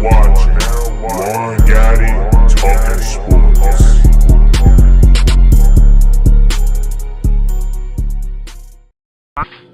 watching Juan Gotti Talking Sports.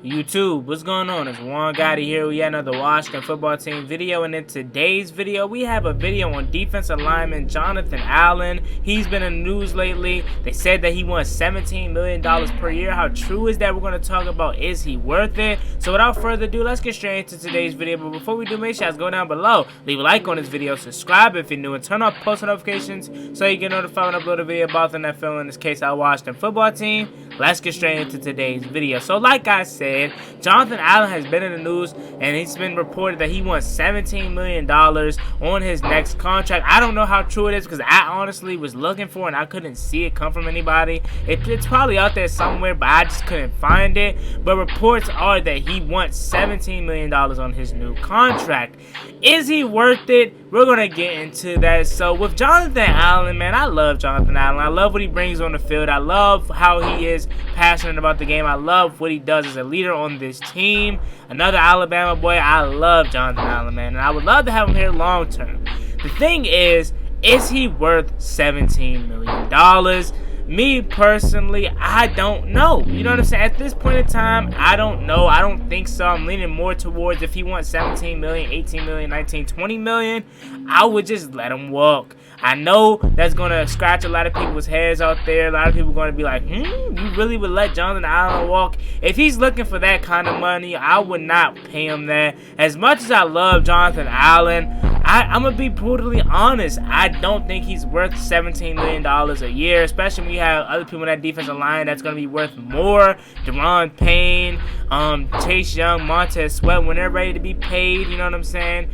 YouTube, what's going on? It's Juan Gotti here with yet another Washington football team video, and in today's video we have a video on defensive lineman Jonathan Allen. He's been in the news lately. They said that he won $17 million per year. How true is that? We're going to talk about, is he worth it? So without further ado, let's get straight into today's video. But before we do, make sure you guys go down below, leave a like on this video, subscribe if you're new, and turn on post notifications so you get notified when I upload a video about the NFL, in this case our Washington football team. Let's get straight into today's video. So like I said, Jonathan Allen has been in the news, and it's been reported that he wants $17 million on his next contract. I don't know how true it is, because I honestly was looking for it and I couldn't see it come from anybody. It's probably out there somewhere, but I just couldn't find it. But reports are that he wants $17 million on his new contract. Is he worth it? We're going to get into that. So with Jonathan Allen, man, I love Jonathan Allen. I love what he brings on the field. I love how he is passionate about the game. I love what he does as a leader on this team. Another Alabama boy. I love Jonathan Allen, man, and I would love to have him here long term. The thing is he worth $17 million? Me personally, I don't know. You know what I'm saying? At this point in time, I don't know. I don't think so. I'm leaning more towards, if he wants 17 million, 18 million, 19, 20 million, I would just let him walk. I know that's going to scratch a lot of people's heads out there. A lot of people are going to be like, you really would let Jonathan Allen walk? If he's looking for that kind of money, I would not pay him that. As much as I love Jonathan Allen, I'm going to be brutally honest. I don't think he's worth $17 million a year, especially when you have other people in that defensive line that's going to be worth more. Deron Payne, Chase Young, Montez Sweat, when they're ready to be paid, you know what I'm saying?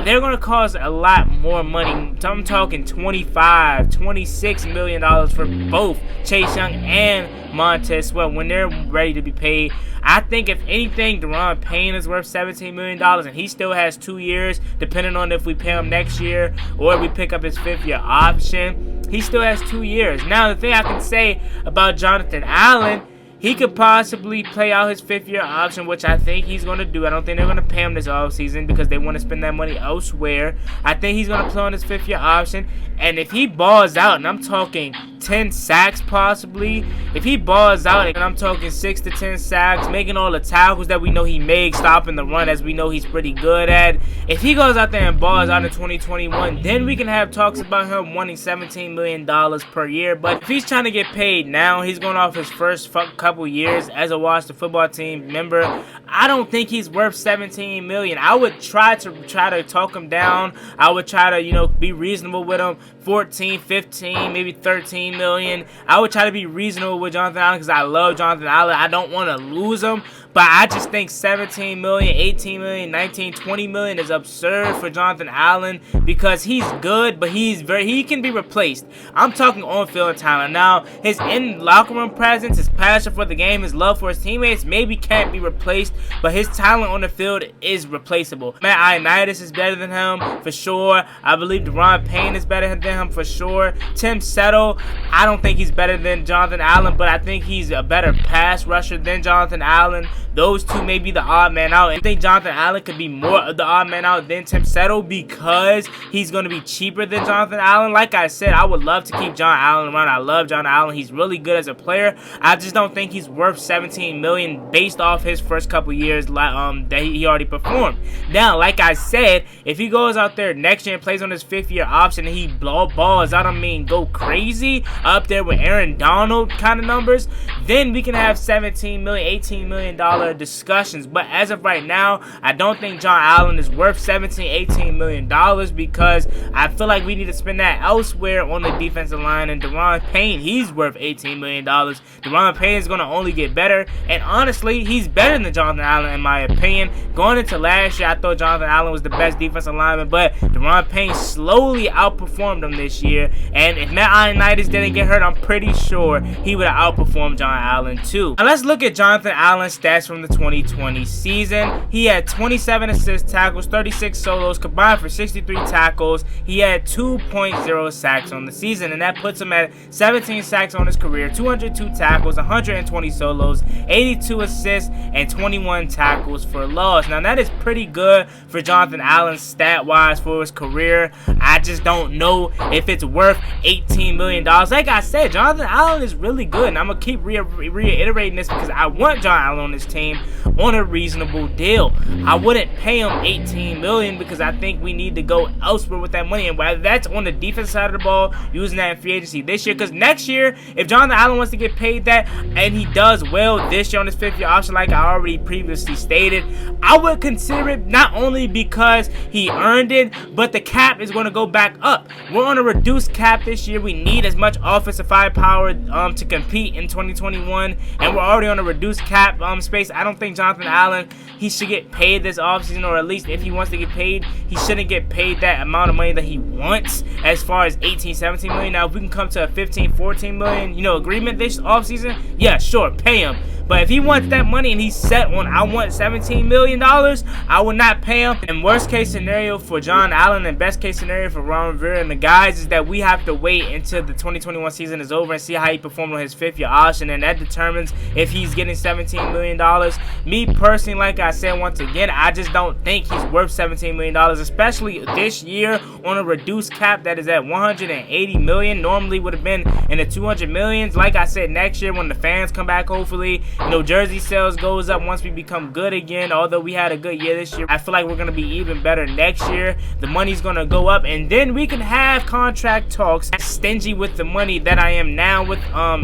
They're going to cost a lot more money. I'm talking $25, $26 million for both Chase Young and Montez Sweat when they're ready to be paid. I think if anything, Deron Payne is worth $17 million, and he still has 2 years, depending on if we pay him next year or if we pick up his 5th-year option. He still has 2 years. Now, the thing I can say about Jonathan Allen, he could possibly play out his 5th-year option, which I think he's going to do. I don't think they're going to pay him this offseason because they want to spend that money elsewhere. I think he's going to play on his 5th-year option. And if he balls out, and I'm talking 10 sacks possibly, if he balls out, and I'm talking 6 to 10 sacks, making all the tackles that we know he makes, stopping the run as we know he's pretty good at, if he goes out there and balls out in 2021, then we can have talks about him wanting $17 million per year. But if he's trying to get paid now, he's going off his first couple years as a Washington football team member, I don't think he's worth $17 million. I would try to talk him down. I would try to, be reasonable with him. 14, 15, maybe 13 million. I would try to be reasonable with Jonathan Allen because I love Jonathan Allen. I don't want to lose him. But I just think 17 million, 18 million, 19, 20 million is absurd for Jonathan Allen because he's good, but he can be replaced. I'm talking on-field talent. Now, his in-locker room presence, his passion for the game, his love for his teammates maybe can't be replaced, but his talent on the field is replaceable. Matt Ioannidis is better than him for sure. I believe Deron Payne is better than him for sure. Tim Settle, I don't think he's better than Jonathan Allen, but I think he's a better pass rusher than Jonathan Allen. Those two may be the odd man out. I think Jonathan Allen could be more of the odd man out than Tim Settle because he's going to be cheaper than Jonathan Allen. Like I said, I would love to keep John Allen around. I love John Allen. He's really good as a player. I just don't think he's worth $17 million based off his first couple years that he already performed. Now, like I said, if he goes out there next year and plays on his 5th-year option and he balls out, go crazy up there with Aaron Donald kind of numbers, then we can have $17 million, $18 million discussions. But as of right now, I don't think John Allen is worth $17, $18 million because I feel like we need to spend that elsewhere on the defensive line. And Deron Payne, he's worth $18 million. Deron Payne is going to only get better, and honestly, he's better than Jonathan Allen in my opinion. Going into last year, I thought Jonathan Allen was the best defensive lineman, but Deron Payne slowly outperformed him this year. And if Matt Ioannidis didn't get hurt, I'm pretty sure he would have outperformed John Allen too. Now let's look at Jonathan Allen's stats sacks from the 2020 season. He had 27 assists, tackles, 36 solos, combined for 63 tackles. He had 2.0 sacks on the season, and that puts him at 17 sacks on his career, 202 tackles, 120 solos, 82 assists, and 21 tackles for loss. Now, that is pretty good for Jonathan Allen stat-wise for his career. I just don't know if it's worth $18 million. Like I said, Jonathan Allen is really good, and I'm going to keep reiterating this because I want John Allen on this team on a reasonable deal. I wouldn't pay him $18 million because I think we need to go elsewhere with that money, and whether that's on the defense side of the ball, using that in free agency this year, because next year, if Jonathan Allen wants to get paid that, and he does well this year on his 5th-year option, like I already previously stated, I would consider it not only because he earned it, but the cap is going to go back up. We're on a reduced cap this year. We need as much offensive firepower to compete in 2021, and we're already on a reduced cap space. I don't think Jonathan Allen, he should get paid this offseason, or at least if he wants to get paid, he shouldn't get paid that amount of money that he wants as far as 18, 17 million. Now, if we can come to a 15, 14 million, agreement this offseason, yeah, sure, pay him. But if he wants that money and he's set on, I want $17 million, I will not pay him. And worst case scenario for John Allen and best case scenario for Ron Rivera and the guys is that we have to wait until the 2021 season is over and see how he performed on his 5th-year option, and that determines if he's getting $17 million. Me personally, like I said once again, I just don't think he's worth $17 million, especially this year on a reduced cap that is at $180 million. Normally would have been in the $200 millions. Like I said, next year when the fans come back, hopefully, jersey sales goes up once we become good again. Although we had a good year this year, I feel like we're going to be even better next year. The money's going to go up, and then we can have contract talks. Stingy with the money that I am now with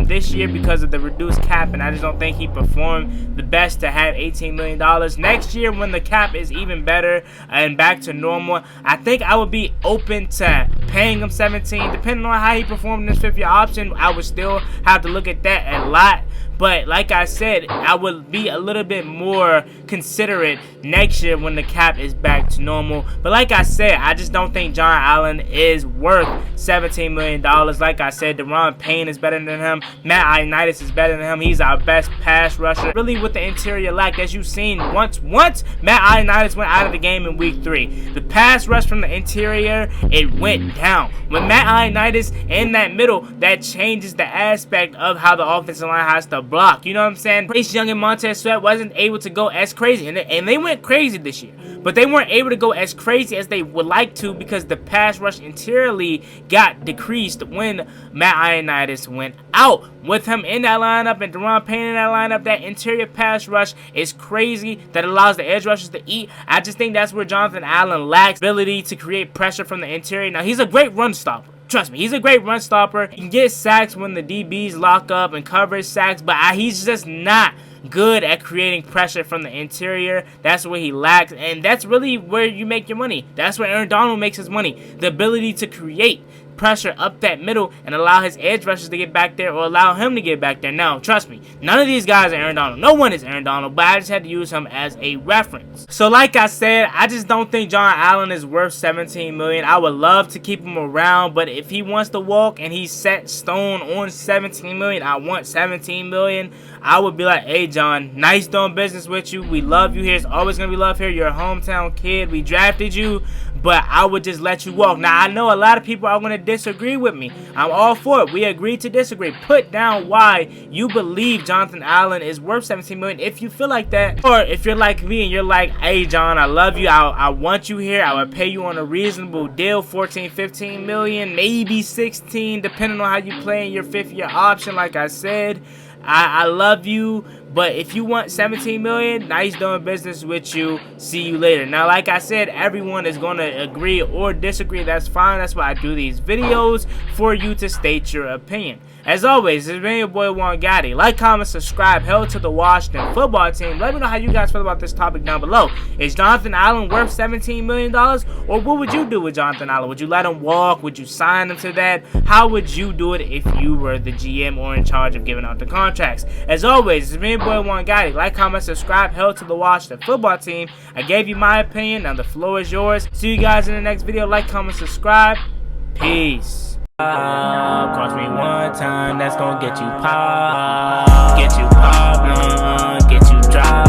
this year because of the reduced cap, and I just don't think he performed the best to have $18 million. Next year when the cap is even better and back to normal, I think I would be open to paying him 17. Depending on how he performed in this 5th-year option, I would still have to look at that a lot. But like I said, I would be a little bit more considerate next year when the cap is back to normal. But like I said, I just don't think John Allen is worth $17 million. Like I said, Deron Payne is better than him. Matt Ioannidis is better than him. He's our best pass rusher. Really with the interior lack, as you've seen, once Matt Ioannidis went out of the game in week 3, the pass rush from the interior, it went down. When Matt Ioannidis in that middle, that changes the aspect of how the offensive line has to block. You know what I'm saying? Chase Young and Montez Sweat wasn't able to go as crazy, and they went crazy this year, but they weren't able to go as crazy as they would like to because the pass rush interiorly got decreased when Matt Ioannidis went out. With him in that lineup and Deron Payne in that lineup, that interior pass rush is crazy. That allows the edge rushers to eat. I just think that's where Jonathan Allen lacks ability to create pressure from the interior. Now, he's a great run stopper. Trust me, he's a great run stopper. He can get sacks when the DBs lock up and coverage sacks, but he's just not good at creating pressure from the interior. That's where he lacks, and that's really where you make your money. That's where Aaron Donald makes his money. The ability to create pressure up that middle and allow his edge rushers to get back there, or allow him to get back there. Now, trust me, none of these guys are Aaron Donald. No one is Aaron Donald, but I just had to use him as a reference. So like I said, I just don't think John Allen is worth $17 million. I would love to keep him around, but if he wants to walk and he's set stone on $17 million, I want $17 million. I would be like, hey John, nice doing business with you. We love you here. It's always going to be love here. You're a hometown kid. We drafted you, but I would just let you walk. Now, I know a lot of people are going to disagree with me. I'm all for it. We agreed to disagree. Put down why you believe Jonathan Allen is worth $17 million if you feel like that. Or if you're like me and you're like, hey John, I love you. I want you here. I would pay you on a reasonable deal, 14, 15 million, maybe 16, depending on how you play in your 5th-year option. Like I said, I love you, but if you want $17 million, nice doing business with you. See you later. Now, like I said, everyone is going to agree or disagree. That's fine. That's why I do these videos, for you to state your opinion. As always, it's been your boy Juan Gotti. Like, comment, subscribe. Hell to the Washington football team. Let me know how you guys feel about this topic down below. Is Jonathan Allen worth $17 million? Or what would you do with Jonathan Allen? Would you let him walk? Would you sign him to that? How would you do it if you were the GM or in charge of giving out the contracts? As always, it's been your boy Juan Gotti. Like, comment, subscribe. Hell to the Washington football team. I gave you my opinion. Now the floor is yours. See you guys in the next video. Like, comment, subscribe. Peace. Cross me one time, that's gonna get you pop, get you poppin', get you drop.